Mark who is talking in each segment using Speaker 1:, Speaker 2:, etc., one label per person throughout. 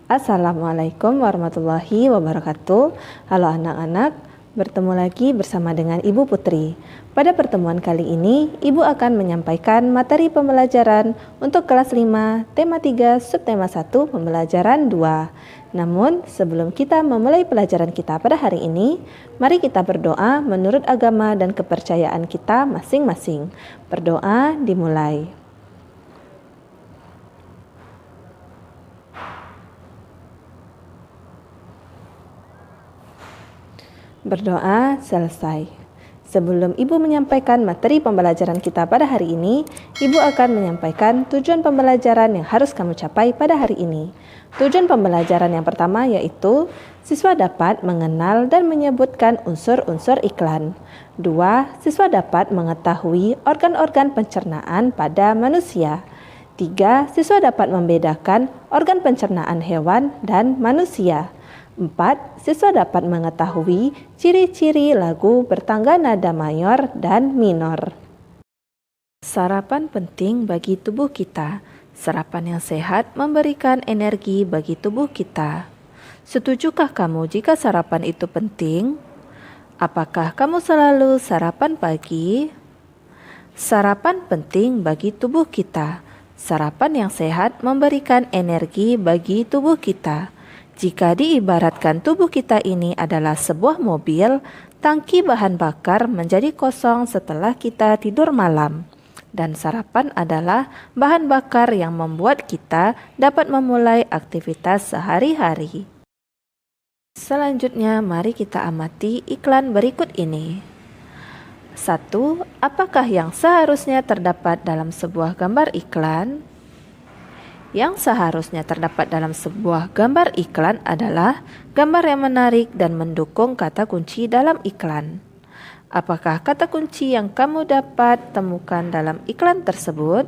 Speaker 1: Assalamualaikum warahmatullahi wabarakatuh. Halo anak-anak, bertemu lagi bersama dengan Ibu Putri. Pada pertemuan kali ini, Ibu akan menyampaikan materi pembelajaran untuk kelas 5, tema 3, subtema 1, pembelajaran 2. Namun, sebelum kita memulai pelajaran kita pada hari ini, mari kita berdoa menurut agama dan kepercayaan kita masing-masing. Berdoa dimulai. Berdoa selesai. Sebelum Ibu menyampaikan materi pembelajaran kita pada hari ini, Ibu akan menyampaikan tujuan pembelajaran yang harus kamu capai pada hari ini. Tujuan pembelajaran yang pertama yaitu siswa dapat mengenal dan menyebutkan unsur-unsur iklan. 2. Siswa dapat mengetahui organ-organ pencernaan pada manusia. 3. Siswa dapat membedakan organ pencernaan hewan dan manusia. 4. Siswa dapat mengetahui ciri-ciri lagu bertangga nada mayor dan minor. Sarapan penting bagi tubuh kita. Sarapan yang sehat memberikan energi bagi tubuh kita. Setujukah kamu jika sarapan itu penting? Apakah kamu selalu sarapan pagi? Sarapan penting bagi tubuh kita. Sarapan yang sehat memberikan energi bagi tubuh kita. Jika diibaratkan tubuh kita ini adalah sebuah mobil, tangki bahan bakar menjadi kosong setelah kita tidur malam. Dan sarapan adalah bahan bakar yang membuat kita dapat memulai aktivitas sehari-hari. Selanjutnya, mari kita amati iklan berikut ini. 1. Apakah yang seharusnya terdapat dalam sebuah gambar iklan? Yang seharusnya terdapat dalam sebuah gambar iklan adalah gambar yang menarik dan mendukung kata kunci dalam iklan. Apakah kata kunci yang kamu dapat temukan dalam iklan tersebut?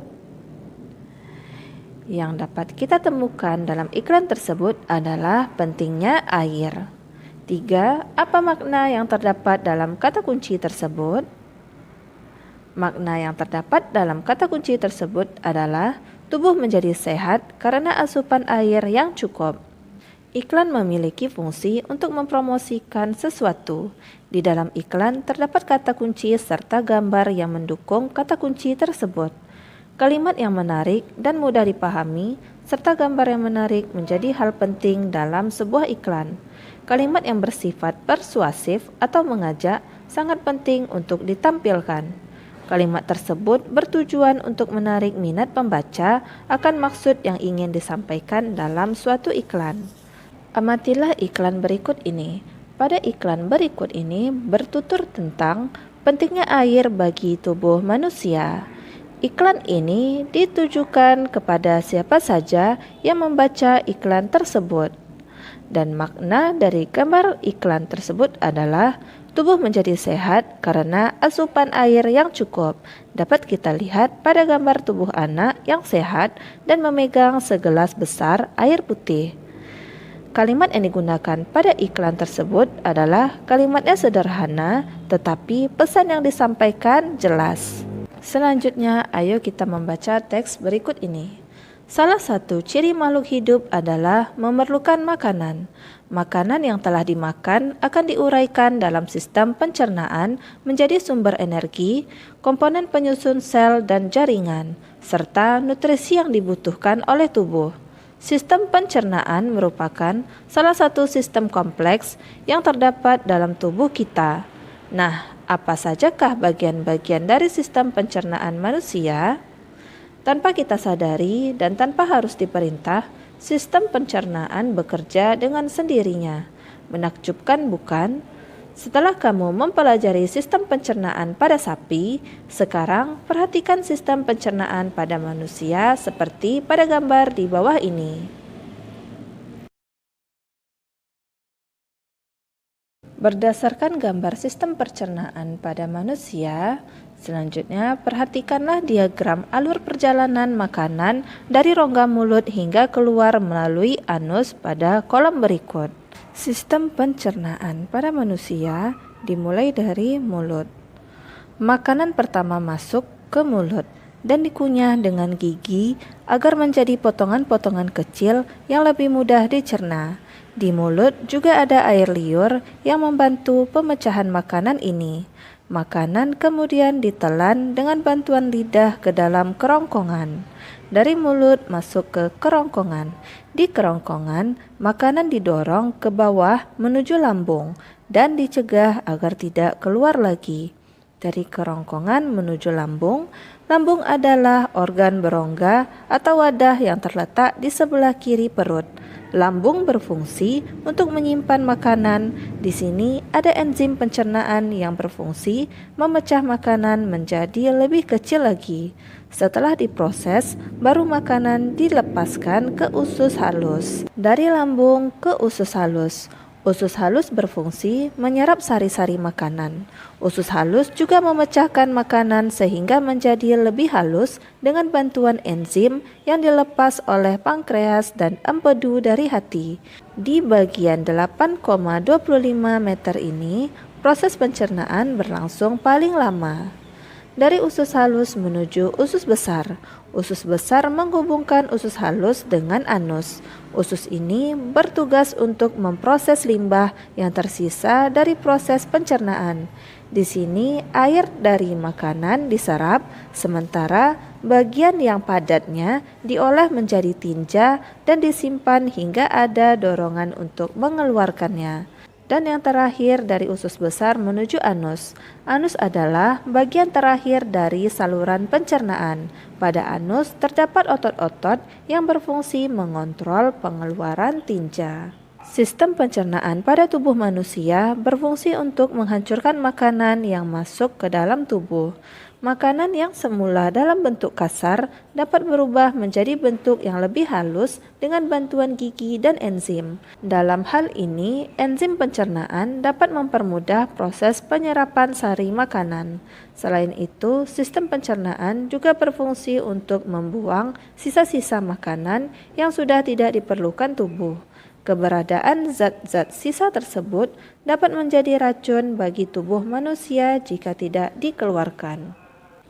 Speaker 1: Yang dapat kita temukan dalam iklan tersebut adalah pentingnya air. 3. Apa makna yang terdapat dalam kata kunci tersebut? Makna yang terdapat dalam kata kunci tersebut adalah tubuh menjadi sehat karena asupan air yang cukup. Iklan memiliki fungsi untuk mempromosikan sesuatu. Di dalam iklan terdapat kata kunci serta gambar yang mendukung kata kunci tersebut. Kalimat yang menarik dan mudah dipahami serta gambar yang menarik menjadi hal penting dalam sebuah iklan. Kalimat yang bersifat persuasif atau mengajak sangat penting untuk ditampilkan. Kalimat tersebut bertujuan untuk menarik minat pembaca akan maksud yang ingin disampaikan dalam suatu iklan. Amatilah iklan berikut ini. Pada iklan berikut ini bertutur tentang pentingnya air bagi tubuh manusia. Iklan ini ditujukan kepada siapa saja yang membaca iklan tersebut. Dan makna dari gambar iklan tersebut adalah tubuh menjadi sehat karena asupan air yang cukup. Dapat kita lihat pada gambar tubuh anak yang sehat dan memegang segelas besar air putih. Kalimat yang digunakan pada iklan tersebut adalah kalimatnya sederhana, tetapi pesan yang disampaikan jelas. Selanjutnya, ayo kita membaca teks berikut ini. Salah satu ciri makhluk hidup adalah memerlukan makanan. Makanan yang telah dimakan akan diuraikan dalam sistem pencernaan menjadi sumber energi, komponen penyusun sel dan jaringan, serta nutrisi yang dibutuhkan oleh tubuh. Sistem pencernaan merupakan salah satu sistem kompleks yang terdapat dalam tubuh kita. Nah, apa sajakah bagian-bagian dari sistem pencernaan manusia? Tanpa kita sadari dan tanpa harus diperintah, sistem pencernaan bekerja dengan sendirinya. Menakjubkan bukan? Setelah kamu mempelajari sistem pencernaan pada sapi, sekarang perhatikan sistem pencernaan pada manusia seperti pada gambar di bawah ini. Berdasarkan gambar sistem pencernaan pada manusia, selanjutnya perhatikanlah diagram alur perjalanan makanan dari rongga mulut hingga keluar melalui anus pada kolom berikut. Sistem pencernaan pada manusia dimulai dari mulut. Makanan pertama masuk ke mulut. dan dikunyah dengan gigi agar menjadi potongan-potongan kecil yang lebih mudah dicerna. Di mulut juga ada air liur yang membantu pemecahan makanan ini. Makanan kemudian ditelan dengan bantuan lidah ke dalam kerongkongan. Dari mulut masuk ke kerongkongan. Di kerongkongan, makanan didorong ke bawah menuju lambung dan dicegah agar tidak keluar lagi. Dari kerongkongan menuju lambung, lambung adalah organ berongga atau wadah yang terletak di sebelah kiri perut. Lambung berfungsi untuk menyimpan makanan. Di sini ada enzim pencernaan yang berfungsi memecah makanan menjadi lebih kecil lagi. Setelah diproses, baru makanan dilepaskan ke usus halus. Dari lambung ke usus halus. Usus halus berfungsi menyerap sari-sari makanan. Usus halus juga memecahkan makanan sehingga menjadi lebih halus dengan bantuan enzim yang dilepas oleh pankreas dan empedu dari hati. Di bagian 8,25 meter ini, proses pencernaan berlangsung paling lama. Dari usus halus menuju usus besar. Usus besar menghubungkan usus halus dengan anus. Usus ini bertugas untuk memproses limbah yang tersisa dari proses pencernaan. Di sini air dari makanan diserap, sementara bagian yang padatnya diolah menjadi tinja dan disimpan hingga ada dorongan untuk mengeluarkannya. Dan yang terakhir dari usus besar menuju anus. Anus adalah bagian terakhir dari saluran pencernaan. Pada anus terdapat otot-otot yang berfungsi mengontrol pengeluaran tinja. Sistem pencernaan pada tubuh manusia berfungsi untuk menghancurkan makanan yang masuk ke dalam tubuh. Makanan yang semula dalam bentuk kasar dapat berubah menjadi bentuk yang lebih halus dengan bantuan gigi dan enzim. Dalam hal ini, enzim pencernaan dapat mempermudah proses penyerapan sari makanan. Selain itu, sistem pencernaan juga berfungsi untuk membuang sisa-sisa makanan yang sudah tidak diperlukan tubuh. Keberadaan zat-zat sisa tersebut dapat menjadi racun bagi tubuh manusia jika tidak dikeluarkan.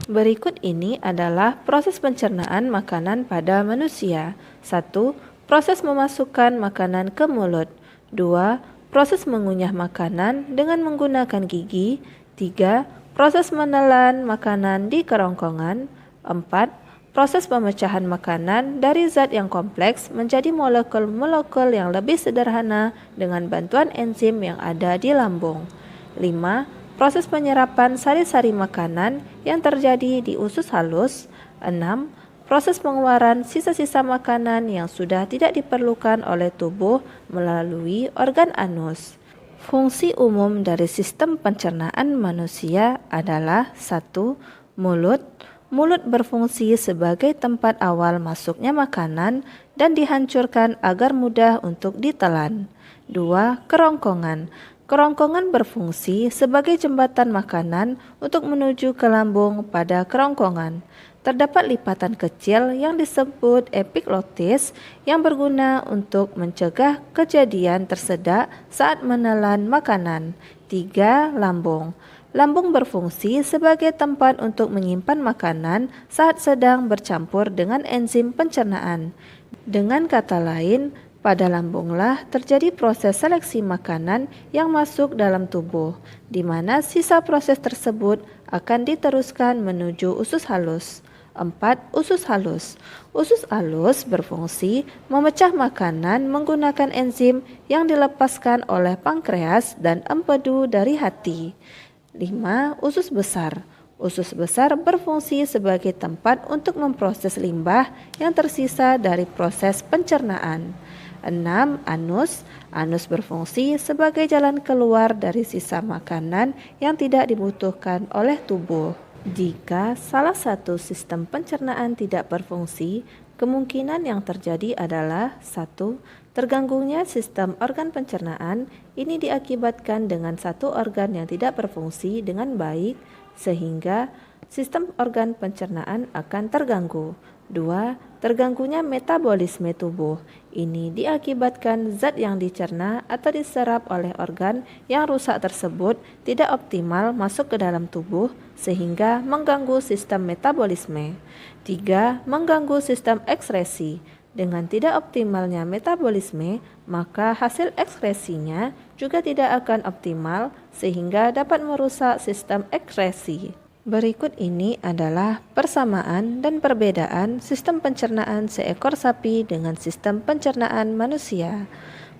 Speaker 1: Berikut ini adalah proses pencernaan makanan pada manusia. 1. Proses memasukkan makanan ke mulut. 2. Proses mengunyah makanan dengan menggunakan gigi. 3. Proses menelan makanan di kerongkongan. 4. Proses pemecahan makanan dari zat yang kompleks menjadi molekul-molekul yang lebih sederhana dengan bantuan enzim yang ada di lambung. 5. Proses penyerapan sari-sari makanan yang terjadi di usus halus. 6. Proses pengeluaran sisa-sisa makanan yang sudah tidak diperlukan oleh tubuh melalui organ anus. Fungsi umum dari sistem pencernaan manusia adalah 1. Mulut. Mulut berfungsi sebagai tempat awal masuknya makanan dan dihancurkan agar mudah untuk ditelan. 2. Kerongkongan. Kerongkongan berfungsi sebagai jembatan makanan untuk menuju ke lambung pada kerongkongan. Terdapat lipatan kecil yang disebut epiglotis yang berguna untuk mencegah kejadian tersedak saat menelan makanan. 3. Lambung. Lambung berfungsi sebagai tempat untuk menyimpan makanan saat sedang bercampur dengan enzim pencernaan. Dengan kata lain, pada lambunglah terjadi proses seleksi makanan yang masuk dalam tubuh, di mana sisa proses tersebut akan diteruskan menuju usus halus. 4. Usus halus. Usus halus berfungsi memecah makanan menggunakan enzim yang dilepaskan oleh pankreas dan empedu dari hati. 5. Usus besar. Usus besar berfungsi sebagai tempat untuk memproses limbah yang tersisa dari proses pencernaan. 6. Anus. Anus berfungsi sebagai jalan keluar dari sisa makanan yang tidak dibutuhkan oleh tubuh. Jika salah satu sistem pencernaan tidak berfungsi, kemungkinan yang terjadi adalah 1. Terganggunya sistem organ pencernaan. Ini diakibatkan dengan satu organ yang tidak berfungsi dengan baik, sehingga sistem organ pencernaan akan terganggu. 2. Terganggunya metabolisme tubuh. Ini diakibatkan zat yang dicerna atau diserap oleh organ yang rusak tersebut tidak optimal masuk ke dalam tubuh sehingga mengganggu sistem metabolisme. 3. Mengganggu sistem ekskresi. Dengan tidak optimalnya metabolisme, maka hasil ekskresinya juga tidak akan optimal sehingga dapat merusak sistem ekskresi. Berikut ini adalah persamaan dan perbedaan sistem pencernaan seekor sapi dengan sistem pencernaan manusia.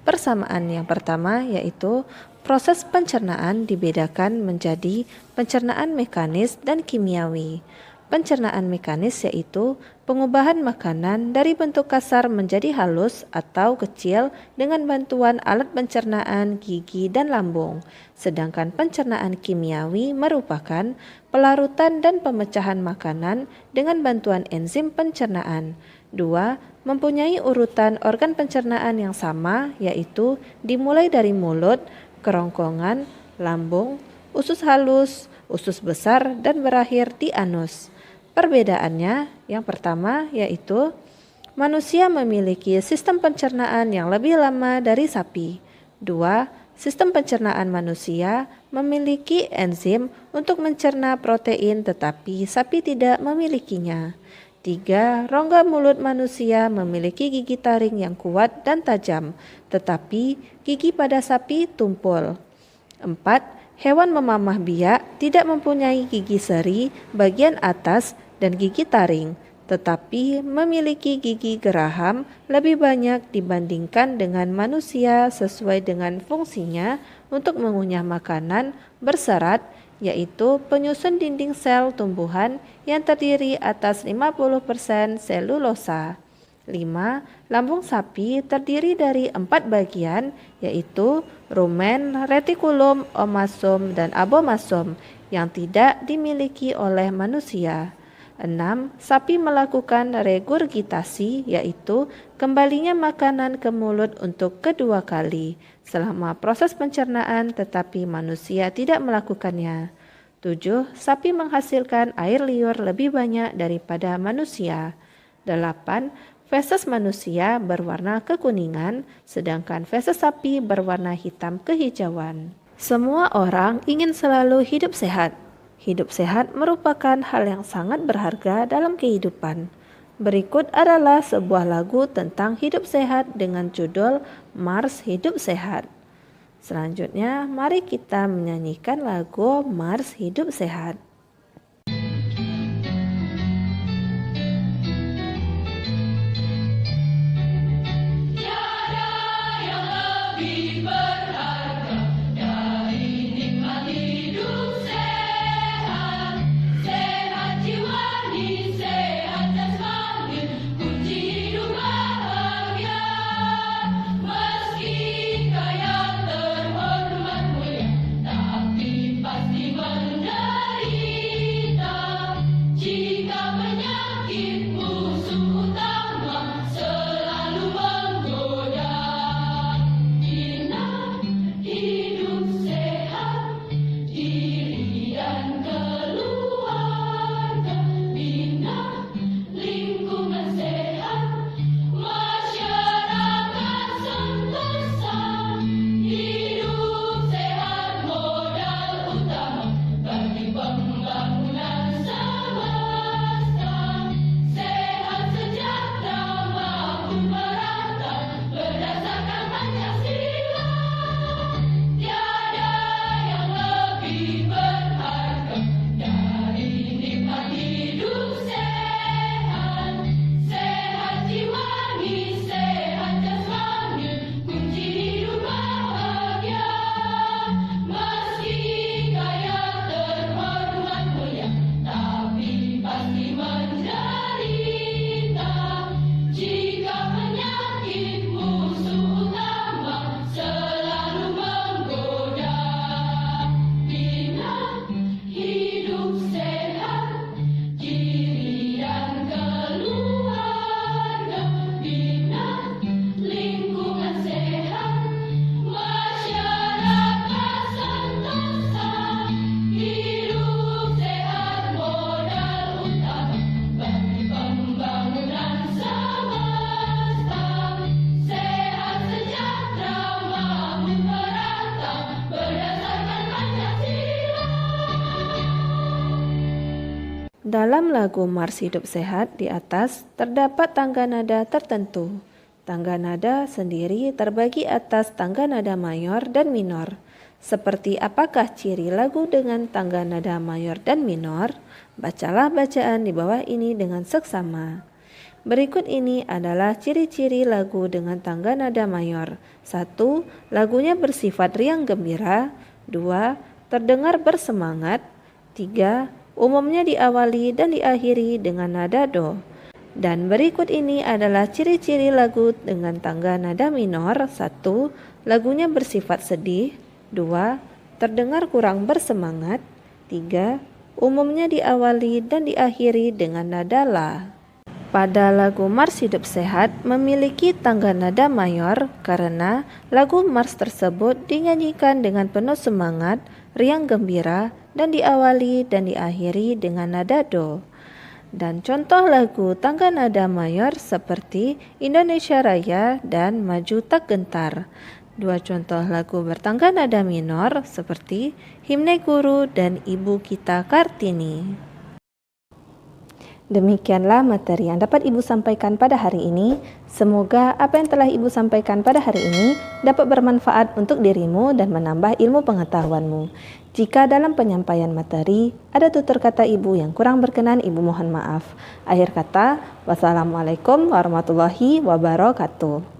Speaker 1: Persamaan yang pertama yaitu proses pencernaan dibedakan menjadi pencernaan mekanis dan kimiawi. Pencernaan mekanis yaitu pengubahan makanan dari bentuk kasar menjadi halus atau kecil dengan bantuan alat pencernaan gigi dan lambung. Sedangkan pencernaan kimiawi merupakan pelarutan dan pemecahan makanan dengan bantuan enzim pencernaan. 2. Mempunyai urutan organ pencernaan yang sama yaitu dimulai dari mulut, kerongkongan, lambung, usus halus, usus besar dan berakhir di anus. Perbedaannya yang pertama yaitu manusia memiliki sistem pencernaan yang lebih lama dari sapi. 2. Sistem pencernaan manusia memiliki enzim untuk mencerna protein tetapi sapi tidak memilikinya. 3. Rongga mulut manusia memiliki gigi taring yang kuat dan tajam, tetapi gigi pada sapi tumpul. 4. Hewan memamah biak tidak mempunyai gigi seri bagian atas dan gigi taring, tetapi memiliki gigi geraham lebih banyak dibandingkan dengan manusia sesuai dengan fungsinya untuk mengunyah makanan berserat, yaitu penyusun dinding sel tumbuhan yang terdiri atas 50% selulosa. 5. Lambung sapi terdiri dari 4 bagian, yaitu rumen, retikulum, omasum, dan abomasum yang tidak dimiliki oleh manusia. 6. Sapi melakukan regurgitasi, yaitu kembalinya makanan ke mulut untuk kedua kali selama proses pencernaan, tetapi manusia tidak melakukannya. 7. Sapi menghasilkan air liur lebih banyak daripada manusia. 8. Feses manusia berwarna kekuningan, sedangkan feses sapi berwarna hitam kehijauan. Semua orang ingin selalu hidup sehat. Hidup sehat merupakan hal yang sangat berharga dalam kehidupan. Berikut adalah sebuah lagu tentang hidup sehat dengan judul Mars Hidup Sehat. Selanjutnya, mari kita menyanyikan lagu Mars Hidup Sehat.
Speaker 2: Pasti menderita.
Speaker 1: Dalam lagu Mars Hidup Sehat di atas terdapat tangga nada tertentu. Tangga nada sendiri terbagi atas tangga nada mayor dan minor. Seperti apakah ciri lagu dengan tangga nada mayor dan minor? Bacalah bacaan di bawah ini dengan seksama. Berikut ini adalah ciri-ciri lagu dengan tangga nada mayor. 1. Lagunya bersifat riang gembira. 2. Terdengar bersemangat. 3. Umumnya diawali dan diakhiri dengan nada do. Dan berikut ini adalah ciri-ciri lagu dengan tangga nada minor. 1. Lagunya bersifat sedih. 2. Terdengar kurang bersemangat. 3. Umumnya diawali dan diakhiri dengan nada la. Pada lagu Mars Hidup Sehat memiliki tangga nada mayor karena lagu Mars tersebut dinyanyikan dengan penuh semangat, riang gembira, dan diawali dan diakhiri dengan nada do. Dan contoh lagu tangga nada mayor seperti Indonesia Raya dan Maju Tak Gentar. 2 contoh lagu bertangga nada minor seperti Himne Guru dan Ibu Kita Kartini. Demikianlah materi yang dapat Ibu sampaikan pada hari ini. Semoga apa yang telah Ibu sampaikan pada hari ini dapat bermanfaat untuk dirimu dan menambah ilmu pengetahuanmu. Jika dalam penyampaian materi ada tutur kata Ibu yang kurang berkenan, Ibu mohon maaf. Akhir kata, wassalamualaikum warahmatullahi wabarakatuh.